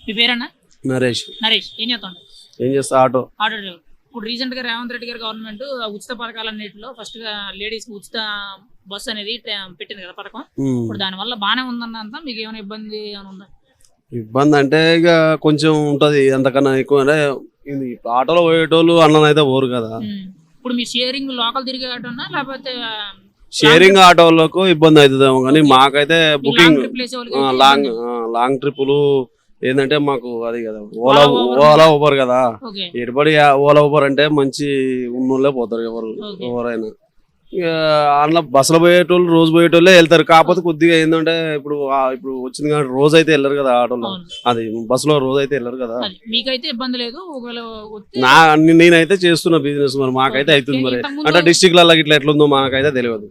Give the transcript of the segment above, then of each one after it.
మీ పేరన్నా? నరేష్. నరేష్ ఏం చేస్తాడు? ఏం చేస్తా? Auto driver. ఇప్పుడు రీసెంట్ గా రేవంత్ రెడ్డి గారి గవర్నమెంట్ ఉచిత పథకాలన్నింటిలో ఫస్ట్ గా లేడీస్ కి ఉచిత బస్సు అనేది పెట్టింది కదా పథకం. ఇప్పుడు దాని వల్ల బానే ఉందన్నంత మీకు ఏమైనా ఇబ్బంది ఏమైనా ఉందా? ఇబ్బంది అంటే ఇక కొంచెం ఉంటది, అంతకన్నా ఎక్కువ అంటే ఇది ఆటోలో పోయేటోళ్ళు అన్ననైతే పోరు కదా. ఇప్పుడు మీ షేరింగ్ లోకల్ తిరిగేటన్నా లేకపోతే షేరింగ్ ఆటోలకు ఇబ్బంది అవుతుందేమో కానీ మాకైతే బుకింగ్ లాంగ్ ట్రిప్పులు ఏంటంటే మాకు అది కదా ఓలా ఊబర్ కదా. ఎటుబడి ఓలా ఊబర్ అంటే మంచి ఉన్నోళ్ళే పోతారు ఎవరైనా. ఇక అందులో బస్సులో పోయేటోళ్ళు రోజు పోయేటోళ్ళే వెళ్తారు. కాకపోతే కొద్దిగా ఏంటంటే ఇప్పుడు వచ్చింది కాబట్టి రోజు అయితే వెళ్ళరు కదా ఆటోలో, అది బస్సులో రోజు అయితే వెళ్ళరు కదా. మీకైతే ఇబ్బంది లేదు. నేనైతే చేస్తున్న బిజినెస్ మరి మాకైతే అవుతుంది. మరి అంటే డిస్ట్రిక్ట్ లలో ఇట్లా ఎట్లుందో మాకైతే తెలియదు.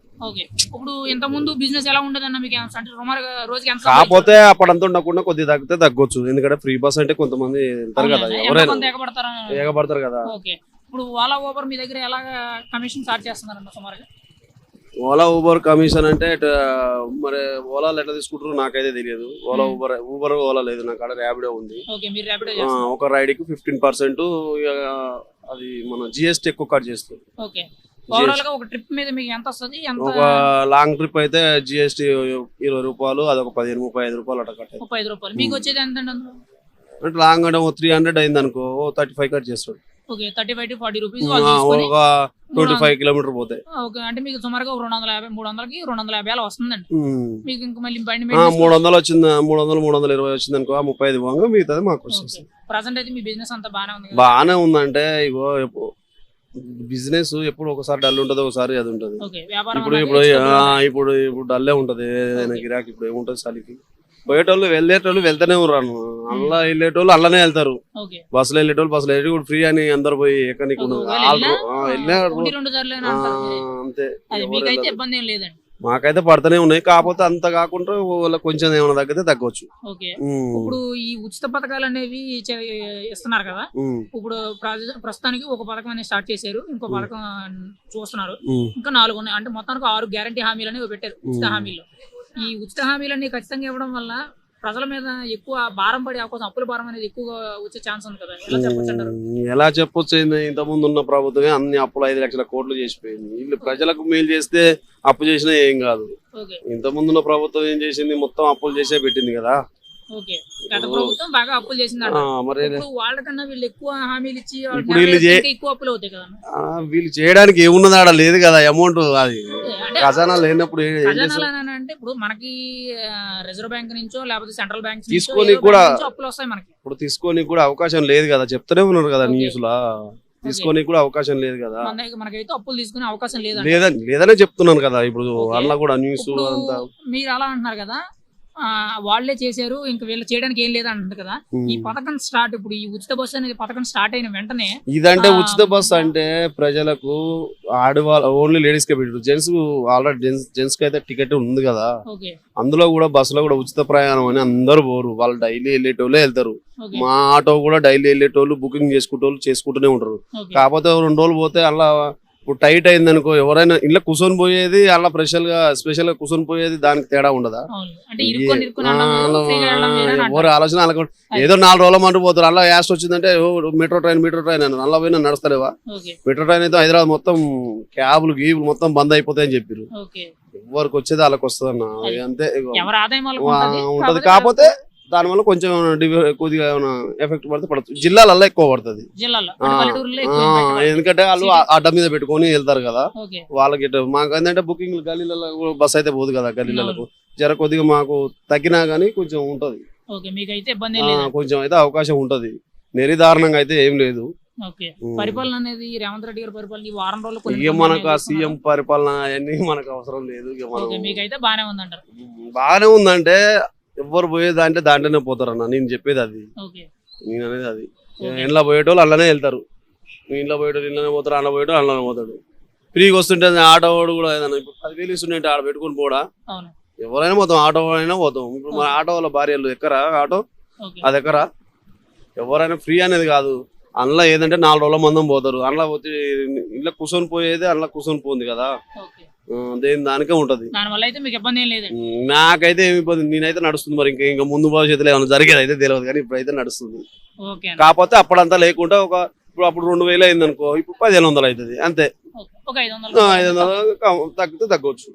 ఇప్పుడు ఇంత ముందు బిజినెస్ ఎలా ఉండదన్న మీకు? కాకపోతే అప్పుడంతా ఉండకుండా కొద్దిగా తగ్గితే తగ్గొచ్చు. ఎందుకంటే ఫ్రీ బస్ అంటే కొంతమంది వెళ్తారు కదా, ఎవరైనా ఎగబడతారు కదా. ఇప్పుడు ఓలా ఊబర్ మీ దగ్గర ఎలా కమిషన్ చార్జ్ చేస్తున్నారన్న సుమారుగా? ఓలా ఊబర్ కమిషన్ అంటే మరి ఓలాలు ఎట్లా తీసుకుంటారు నాకైతే తెలియదు. ఓలా ఊబర్ ఓలా లేదు, నాకు అక్కడ ర్యాపిడో ఉంది. ఒక రైడ్ కి 15% అది మన జిఎస్టీ ఎక్కువ కట్ చేస్తుంది. ఒక ట్రిప్ మీద మీకు ఎంత వస్తుంది? ఒక లాంగ్ ట్రిప్ అయితే జిఎస్టీ 20 రూపాయలు, అదొక 15-35 రూపాయలు అట్లా కట్టాలి. 35 రూపాయలు. మీకు వచ్చేది ఎంత అంటే లాంగ్ అంటే 300 అయింది అనుకో, 35 కట్ చేస్తాడు. 35 to 40 రూపీస్. ఒక 25 కిలోమీటర్ పోతాయి. అంటే మీకు సుమారుగా 250-300కి 250 అలా వస్తుందండి. మీకు ఇంకా మళ్ళీ బండి 300 వచ్చింది, 300-320 వచ్చింది అనుకో, 35 పోగా మిగతాది మాకు వస్తుంది. ప్రెసెంట్ అయితే మీ బిజినెస్ అంతా బాగానే ఉందంటే ఇగో బిజినెస్ ఎప్పుడు ఒకసారి డల్ ఉంటది, ఒకసారి అది ఉంటది. ఇప్పుడు డల్లే ఉంటది ఏదైనా గిరాకీ. ఇప్పుడు ఏముంటది చలికి పోయేటోళ్ళు వెళ్ళేటోళ్ళు వెళ్తానే ఉన్నాను, అలా వెళ్ళేటోళ్ళు అల్లనే వెళ్తారు. బస్సులో వెళ్ళేటోళ్ళు బస్సులో వెళ్ళి ఇప్పుడు ఫ్రీ అని అందరు పోయి ఎక్కడికి అంతే. మాకైతే పడుతూనే ఉన్నాయి. కాకపోతే అంత కాకుండా కొంచెం ఏమైనా తగ్గితే తగ్గవచ్చు. ఇప్పుడు ఈ ఉచిత పథకాలు అనేవి ఇస్తున్నారు కదా. ఇప్పుడు ప్రస్తుతానికి ఒక పథకం అనేది స్టార్ట్ చేశారు, ఇంకో పథకం చూస్తున్నారు, ఇంకా 4 ఉన్నాయి. అంటే మొత్తానికి 6 గ్యారంటీ హామీలు అనేవి పెట్టారు ఉచిత హామీలు. ఈ ఉచిత హామీలన్నీ ఖచ్చితంగా ఇవ్వడం వల్ల ప్రజల మీద ఎక్కువ భారం పడే అవకాశం, అప్పుల భారం అనేది ఎక్కువగా వచ్చే ఛాన్స్ ఉంది కదా. ఎలా చెప్పొచ్చు? ఇంత ముందు ఉన్న ప్రభుత్వమే అన్ని అప్పులు 5 లక్షల కోట్లు చేసిపోయింది. వీళ్ళు ప్రజలకు మేలు చేస్తే అప్పు చేసినా ఏం కాదు. ఇంత ముందున్న ప్రభుత్వం ఏం చేసింది? మొత్తం అప్పులు చేసే పెట్టింది కదా. గత ప్రభుత్వం బాగా అప్పులు చేసింది. వాళ్ళకన్నా వీళ్ళు ఎక్కువ హామీలు ఇచ్చి ఎక్కువ అప్పులు అవుతాయి కదా. వీళ్ళు చేయడానికి ఏమున్నది? ఆడ లేదు కదా అమౌంట్, అది ఖజానా లేనప్పుడు. అంటే ఇప్పుడు మనకి రిజర్వ్ బ్యాంక్ నుంచో లేకపోతే సెంట్రల్ బ్యాంక్ తీసుకొని కూడా అప్పులు వస్తాయి మనకి. ఇప్పుడు తీసుకొని కూడా అవకాశం లేదు కదా, చెప్తూనే ఉన్నారు కదా న్యూస్ లా. తీసుకొని కూడా అవకాశం లేదు కదా, మనకైతే అప్పులు తీసుకునే అవకాశం లేదనే చెప్తున్నాను కదా. ఇప్పుడు అలా కూడా న్యూస్ అంతా మీరు అలా అంటున్నారు కదా, వాళ్లే చేశారు ఇంకా వీళ్ళు చేయడానికి ఏం లేదు అంటారు కదా. ఈ పథకం స్టార్ట్, ఇప్పుడు ఈ ఉచిత బస్సు అనేది పథకం స్టార్ట్ అయిన వెంటనే ఇదంటే ఉచిత బస్సు అంటే ప్రజలకు ఆడవాళ్ళు ఓన్లీ లేడీస్ కే పెట్టారు. జెంట్స్ ఆల్రెడీ జెంట్స్ కి అయితే టికెట్ ఉంది కదా. అందులో కూడా బస్సులో కూడా ఉచిత ప్రయాణం అని అందరు పోరు, వాళ్ళు డైలీ వెళ్ళేటోళ్ళే వెళ్తారు. మా ఆటో కూడా డైలీ వెళ్ళేటోళ్ళు బుకింగ్ చేసుకుంటూనే ఉంటారు. కాకపోతే 2 రోజులు పోతే అలా ఇప్పుడు టైట్ అయింది అనుకో, ఎవరైనా ఇంట్లో కూర్చొని పోయేది అలా స్పెషల్ గా కూర్చొని పోయేది దానికి తేడా ఉండదా? ఎవరు ఆలోచన అలా ఏదో 4 రోజుల మంటూ పోతారు. అలా యాస్ట్ వచ్చిందంటే మెట్రో ట్రైన్ అని అలా పోయినా నడుస్తలేవా? మెట్రో ట్రైన్ అయితే హైదరాబాద్ మొత్తం క్యాబులు గీబులు మొత్తం బంద్ అయిపోతాయని చెప్పారు. ఎవరికి వచ్చేది వాళ్ళకి వస్తుంది అన్న, అంతే ఉంటది. కాకపోతే దానివల్ల కొంచెం కొద్దిగా ఏమైనా ఎఫెక్ట్ పడితే పడుతుంది. జిల్లాలలో ఎక్కువ పడుతుంది, ఎందుకంటే వాళ్ళు అడ్డ మీద పెట్టుకొని వెళ్తారు కదా. వాళ్ళకి మాకు ఏంటంటే బుకింగ్ గల్లీలలో బస్ అయితే పోదు కదా, గల్లీలకు జర కొద్దిగా మాకు తగ్గినా గానీ కొంచెం ఉంటది, కొంచెం అయితే అవకాశం ఉంటది. నిర్ధారణంగా అయితే ఏం లేదు. పరిపాలన అనేది రేవంత్ రెడ్డి గారి పరిపాలన ఈ వారం రోజులు ఇక మనకు ఆ సీఎం పరిపాలన అవన్నీ మనకు అవసరం లేదు. మీకైతే బాగానే ఉందంటారు? బాగానే ఉందంటే ఎవరు పోయేదంటే దాంట్లోనే పోతారన్న, నేను చెప్పేది అది. నేను అనేది అది, ఇంట్లో పోయేటోళ్ళు అల్లనే వెళ్తారు, ఇంట్లో పోయేటోళ్ళు ఇంట్లోనే పోతారు, అన్న పోయేటోళ్ళు అల్లనే పోతాడు. ఫ్రీగా వస్తుంటే ఆటో వాడు కూడా ఏదన్నా ఇప్పుడు 10,000 ఇస్తుంటే ఆడ పెట్టుకుని పోడా, ఎవరైనా పోతాం, ఆటో అయినా పోతాం. ఇప్పుడు మన ఆటో వాళ్ళ భార్యలు ఎక్కరా ఆటో, అది ఎక్కరా? ఎవరైనా ఫ్రీ అనేది కాదు. అందులో ఏదంటే 4 రోజుల మందం పోతారు. అందులో వచ్చి ఇంట్లో కూర్చొని పోయేది అందులో కూర్చొని పోయింది కదా. దేని దానికే ఉంటది. దానివల్ల అయితే మీకు ఇబ్బంది ఏం లేదండి. నాకైతే ఏమి ఇబ్బంది, నేనైతే నడుస్తుంది. మరి ఇంకా ముందు భవిష్యత్తులో ఏమైనా జరిగేది అయితే తెలియదు, కానీ ఇప్పుడైతే నడుస్తుంది. ఓకే అండి. కాకపోతే అప్పుడంతా లేకుండా ఇప్పుడు అప్పుడు 2000 అయింది అనుకో, ఇప్పుడు 1500 అవుతుంది అంతే. ఒక 500 500 తగ్గితే తగ్గవచ్చు.